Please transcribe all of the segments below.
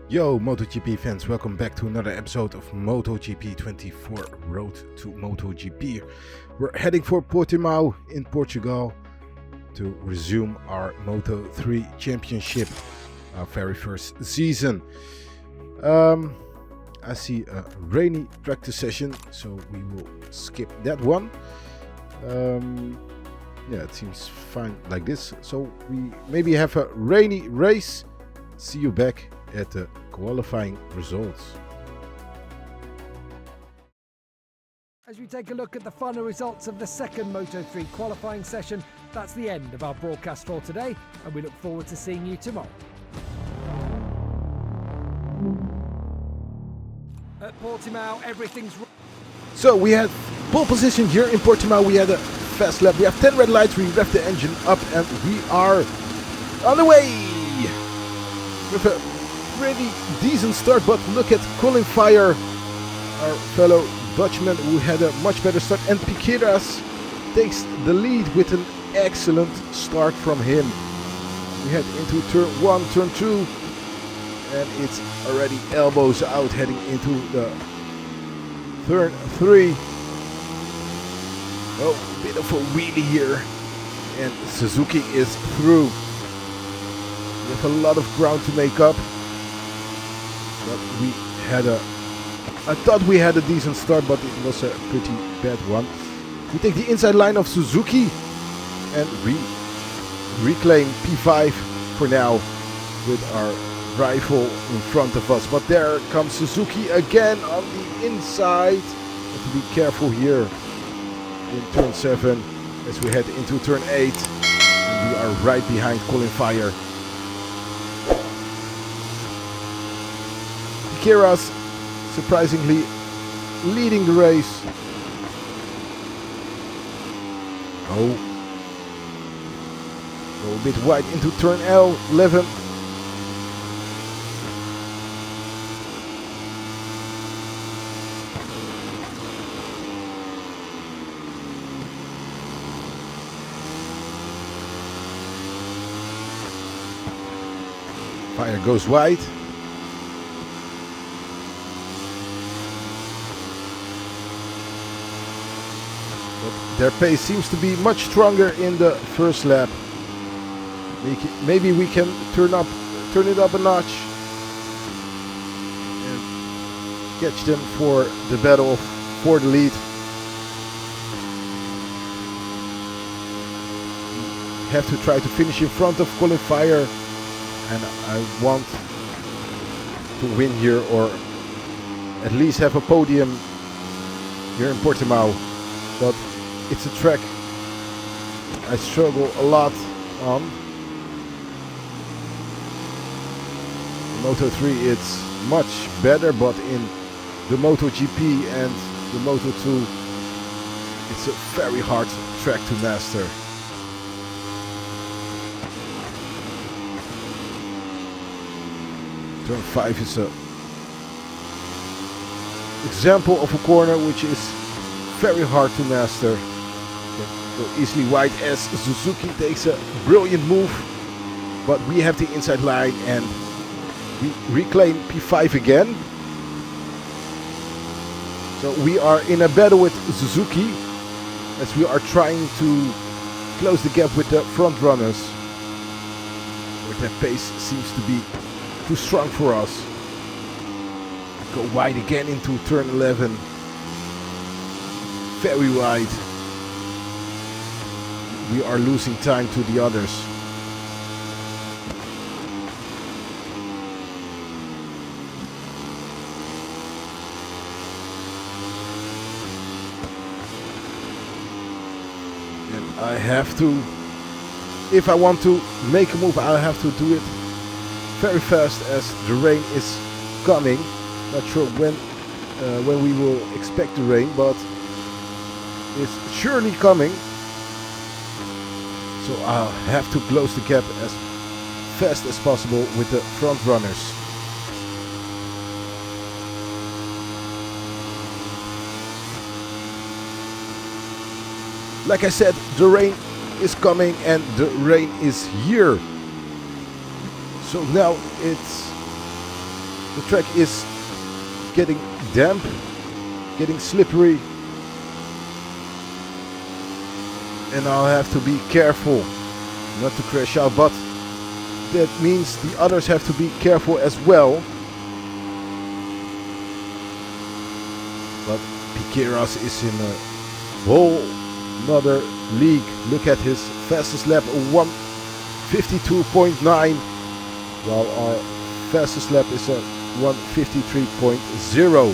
Yo, MotoGP fans, welcome back to another episode of MotoGP 24 Road to MotoGP. We're heading for Portimao in Portugal to resume our Moto3 championship, our very first season. I see a rainy practice session, so we will skip that one. Yeah, it seems fine like this. So we maybe have a rainy race. See you back at the qualifying results. As we take a look at the final results of the second Moto3 qualifying session, that's the end of our broadcast for today, and we look forward to seeing you tomorrow. At Portimao, everything's... So we had pole position here in Portimao. We had a fast lap. We have 10 red lights. We rev the engine up and we are on the way with a pretty decent start, but look at Colin Fire, our fellow Dutchman, who had a much better start, and Piqueras takes the lead with an excellent start from him. We head into turn 1, turn 2, and it's already elbows out heading into the turn 3. Oh, bit of a wheelie here, and Suzuki is through. We have a lot of ground to make up. But I thought we had a decent start, but it was a pretty bad one. We take the inside line of Suzuki and reclaim P5 for now with our rival in front of us. But there comes Suzuki again on the inside. Have to be careful here in turn 7 as we head into turn 8. And we are right behind Colin Fire. Piqueras surprisingly leading the race. Oh, go a bit wide into turn 11. Fire goes wide. Their pace seems to be much stronger in the first lap. Maybe we can turn it up a notch and catch them for the battle for the lead. We have to try to finish in front of Colin Fire, and I want to win here, or at least have a podium here in Portimao. But it's a track I struggle a lot on. Moto3 it's much better, but in the MotoGP and the Moto2 it's a very hard track to master. Turn 5 is a example of a corner which is very hard to master. Go easily wide as Suzuki takes a brilliant move, but we have the inside line and we reclaim P5 again. So we are in a battle with Suzuki as we are trying to close the gap with the front runners, where their pace seems to be too strong for us. Go wide again into turn 11. Very wide. We are losing time to the others. And I have to, if I want to make a move, I'll have to do it very fast as the rain is coming. Not sure when we will expect the rain, but it's surely coming. So I'll have to close the gap as fast as possible with the front runners. Like I said, the rain is coming and the rain is here. So now it's The track is getting damp, getting slippery, and I'll have to be careful not to crash out, but that means the others have to be careful as well. But Piqueras is in a whole another league. Look at his fastest lap, 1:52.9, while our fastest lap is a 1:53.0.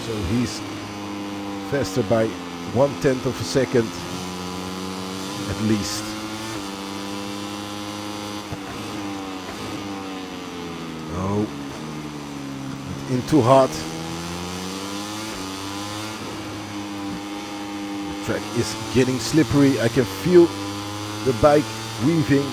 So he's faster by 1/10 of a second at least. Oh, in too hot. The track is getting slippery. I can feel the bike weaving.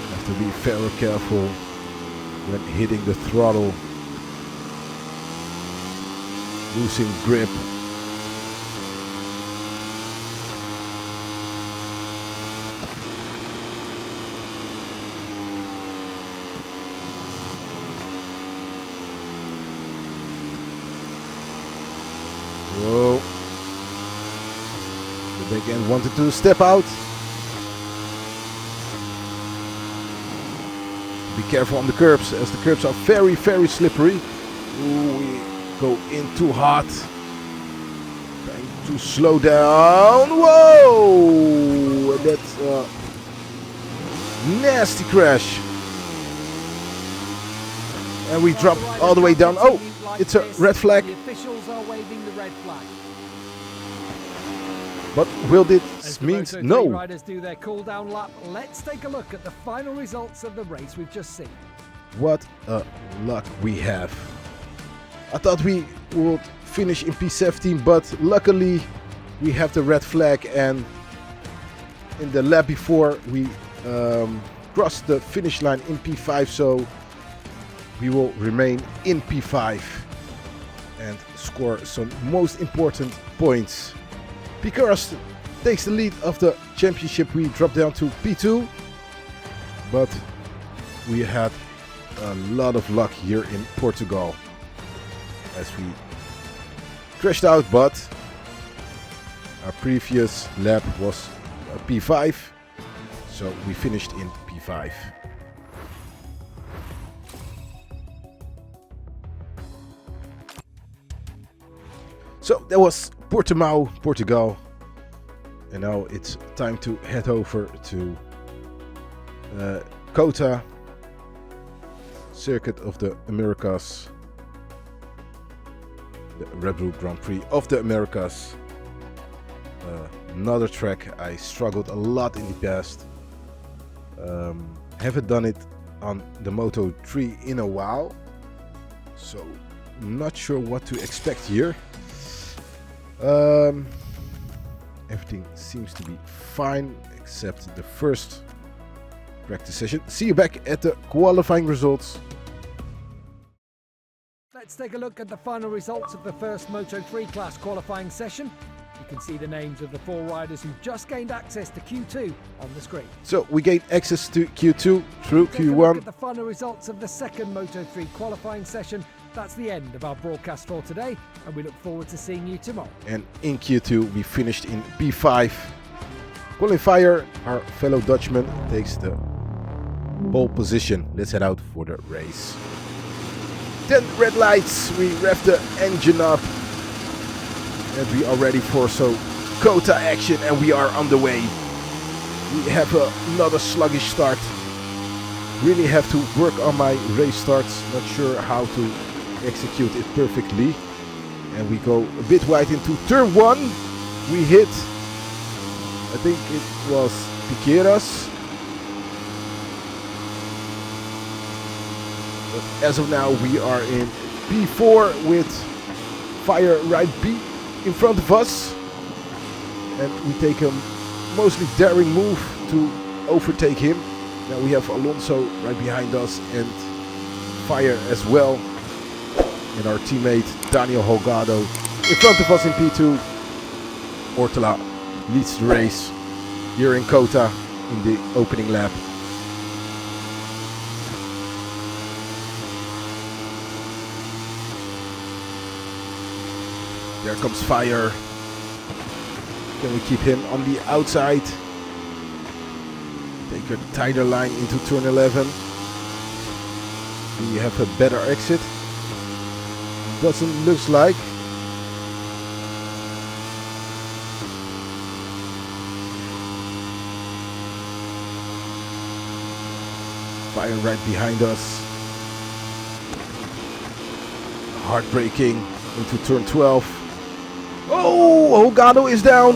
Have to be very careful when hitting the throttle. Losing grip. Whoa. The back end wanted to step out. Be careful on the curbs, as the curbs are very, very slippery. Ooh, we go in too hot. Trying to slow down. Whoa! That's a nasty crash. And we drop all the way down. Oh, it's a red flag. The officials are waving the red flag. But will this As the mean Moto3 no? riders do their cool down lap, let's take a look at the final results of the race we've just seen. What a luck we have. I thought we would finish in P17, but luckily we have the red flag, and in the lap before we crossed the finish line in P5, so we will remain in P5 and score some most important points. Piqueras takes the lead of the championship. We dropped down to P2, but we had a lot of luck here in Portugal as we crashed out, but our previous lap was P5, so we finished in P5. So that was Portimao, Portugal, and now it's time to head over to COTA, Circuit of the Americas, the Red Bull Grand Prix of the Americas. Another track I struggled a lot in the past. Haven't done it on the Moto3 in a while, so not sure what to expect here. Everything seems to be fine except the first practice session. See you back at the qualifying results. Let's take a look at the final results of the first Moto3 class qualifying session. You can see the names of the 4 riders who just gained access to Q2 on the screen. So we gained access to Q2 through Take a look Q1. at the final results of the second Moto3 qualifying session. That's the end of our broadcast for today, and we look forward to seeing you tomorrow. And in Q2 we finished in P5. Qualifier, our fellow Dutchman, takes the pole position. Let's head out for the race. 10 red lights, we rev the engine up, and we are ready for some COTA action, and we are on the way. We have another sluggish start. Really have to work on my race starts. Not sure how to execute it perfectly. And we go a bit wide into turn 1. We hit, I think it was Piqueras. But as of now we are in P4 with Fire right B in front of us. And we take a mostly daring move to overtake him. Now we have Alonso right behind us and Fire as well. And our teammate Daniel Holgado in front of us in P2. Ortela leads the race here in COTA. in the opening lap. There comes Fire. Can we keep him on the outside? Take a tighter line into turn 11. Do we have a better exit? Doesn't look like. Fire right behind us. Heartbreaking into turn 12. Oh, Holgado is down.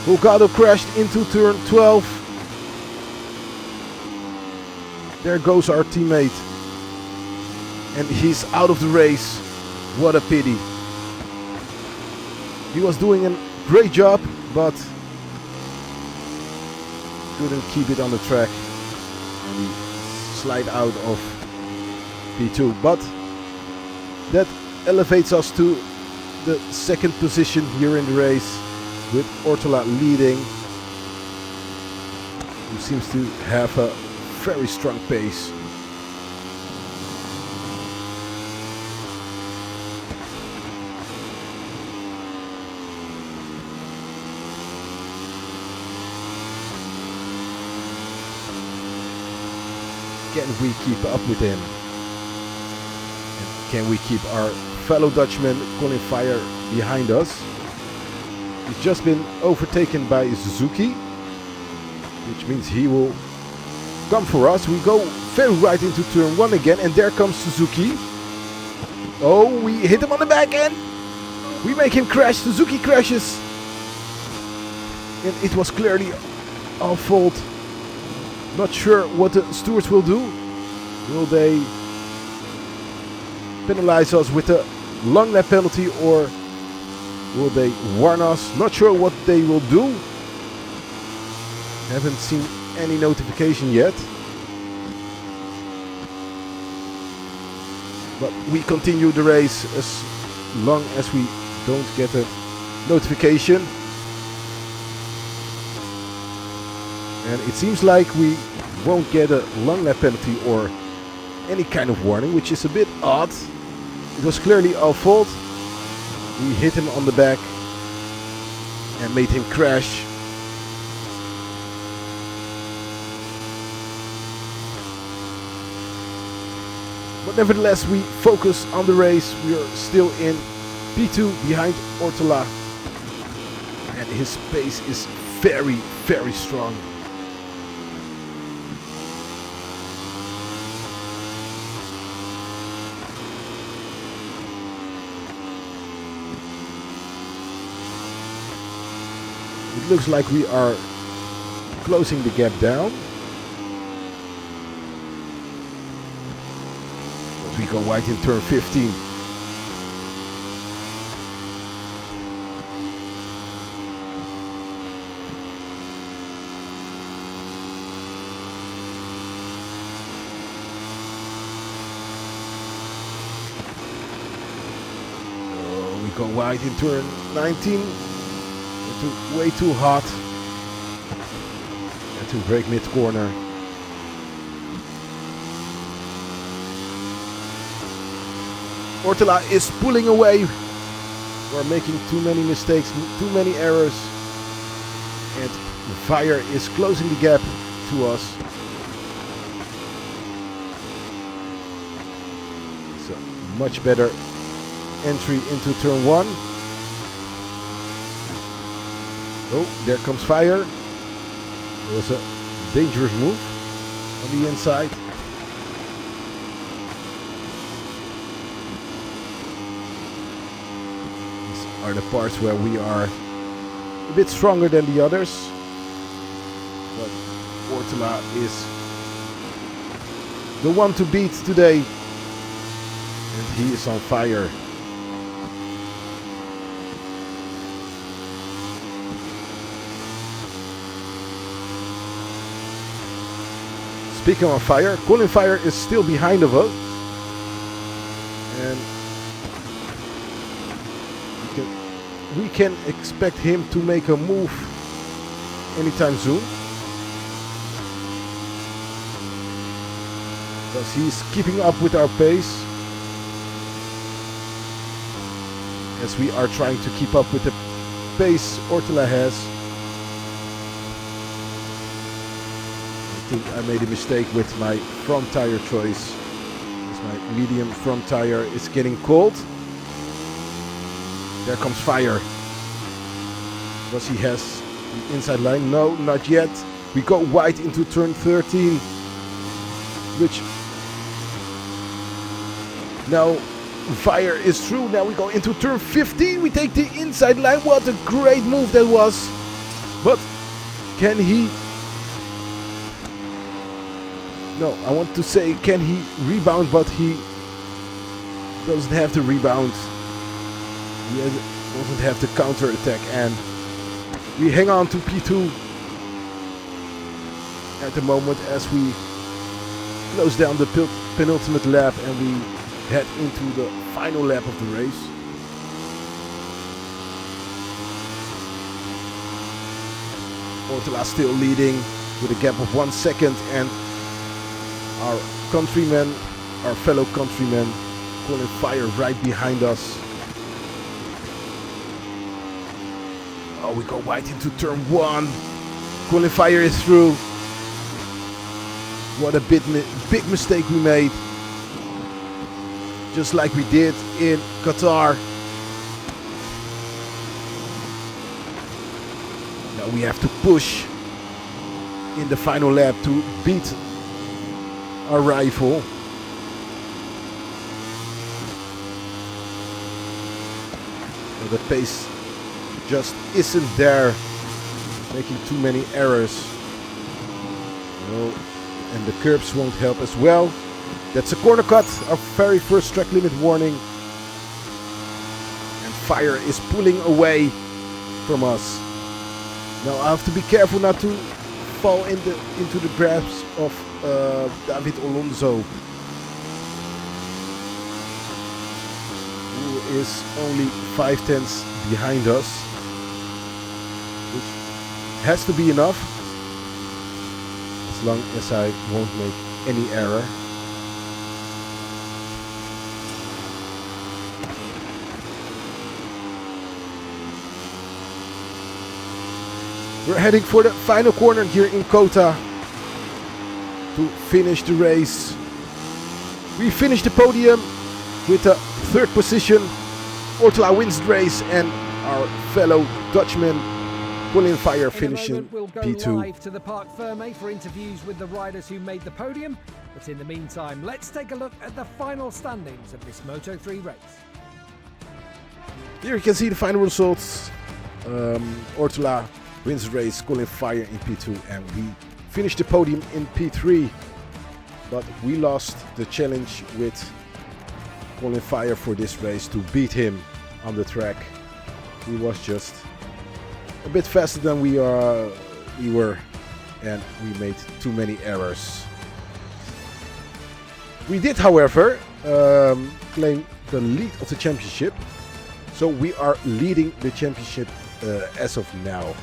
Holgado crashed into turn 12. There goes our teammate. And he's out of the race. What a pity. He was doing a great job, but couldn't keep it on the track. And he slid out of P2. But that elevates us to the second position here in the race, with Ortola leading, who seems to have a very strong pace. Can we keep up with him? And can we keep our fellow Dutchman Colin Fire behind us? He's just been overtaken by Suzuki, which means he will come for us. We go very right into turn 1 again, and there comes Suzuki. Oh, we hit him on the back end. We make him crash. Suzuki crashes. And it was clearly our fault. Not sure what the stewards will do. Will they penalize us with a long lap penalty, or will they warn us? Not sure what they will do. Haven't seen any notification yet. But we continue the race as long as we don't get a notification. And it seems like we won't get a long lap penalty or any kind of warning, which is a bit odd. It was clearly our fault. We hit him on the back and made him crash. But nevertheless, we focus on the race. We are still in P2 behind Ortola. And his pace is very, very strong. It looks like we are closing the gap down. But we go wide in turn 15. Oh, we go wide in turn 19. Way too hot, and to brake mid corner. Ortola is pulling away. We're making too many mistakes, too many errors, and Fire is closing the gap to us. It's a much better entry into turn 1. Oh, there comes Fire. It was a dangerous move on the inside. These are the parts where we are a bit stronger than the others. But Ortola is the one to beat today. And he is on fire. Speaking of Fire, Colin Fire is still behind of us. And we can expect him to make a move anytime soon. because he's keeping up with our pace as we are trying to keep up with the pace Ortula has. I think I made a mistake with my front tire choice, as my medium front tire is getting cold. There comes Fire. Does he has the inside line? No, not yet. We go wide into turn 13, which now Fire is through. Now we go into turn 15. We take the inside line. What a great move that was. But can he? No, I want to say can he rebound, but he doesn't have the rebound. He doesn't have the counter attack, and we hang on to P2 at the moment as we close down the penultimate lap and we head into the final lap of the race. Ortula still leading with a gap of 1 second, and our countrymen, our fellow countrymen, calling Fire right behind us. Oh, we go wide into turn 1. Colin Fire is through. What a big mistake we made. Just like we did in Qatar. Now we have to push in the final lap to beat our rival. The pace just isn't there, making too many errors. No, and the curbs won't help as well. That's a corner cut, our very first track limit warning. And Fire is pulling away from us. Now I have to be careful not to fall into the grasp of David Alonso, who is only 5/10 behind us, which has to be enough as long as I won't make any error. We're heading for the final corner here in COTA to finish the race. We finished the podium with a 3rd position. Ortula wins the race, and our fellow Dutchman, Colin Fire, finishing we'll go P2. live to the Parc Fermé for interviews with the riders who made the podium. But in the meantime, let's take a look at the final standings of this Moto3 race. Here you can see the final results. Ortula wins the race, Colin Fire in P2, and we finished the podium in P3. But we lost the challenge with Colin Fire for this race to beat him on the track. He was just a bit faster than we were, and we made too many errors. We did, however, claim the lead of the championship, so we are leading the championship as of now.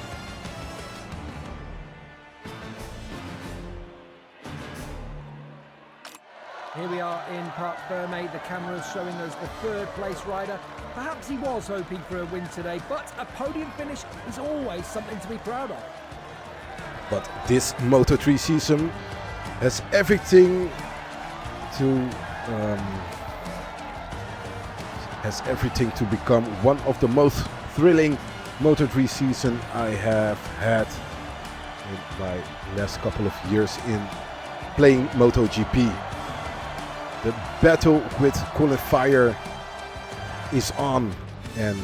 Here we are in Parc Fermé. The camera's showing us the 3rd place rider. Perhaps he was hoping for a win today, but a podium finish is always something to be proud of. But this Moto3 season has everything to become one of the most thrilling Moto3 season I have had in my last couple of years in playing MotoGP. The battle with Colin Fire is on and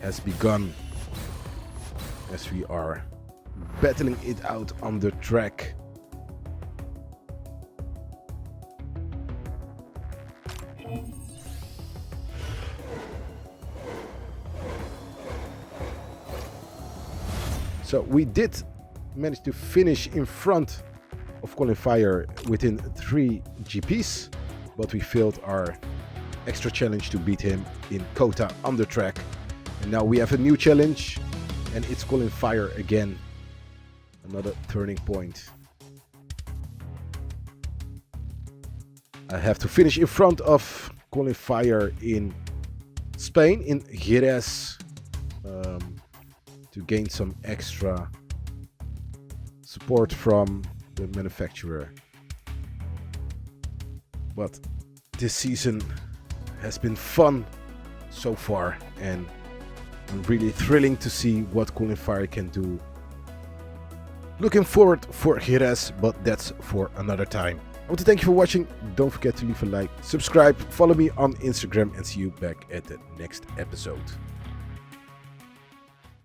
has begun as we are battling it out on the track. So we did manage to finish in front of Colin Fire within 3 GPs, but we failed our extra challenge to beat him in COTA on the track. And now we have a new challenge, and it's Colin Fire again. Another turning point. I have to finish in front of qualifier in Spain, in Jerez, to gain some extra support from the manufacturer. But this season has been fun so far, and I'm really thrilling to see what qualifier can do. Looking forward for Jerez, but that's for another time. I want to thank you for watching. Don't forget to leave a like, subscribe, follow me on Instagram, and see you back at the next episode.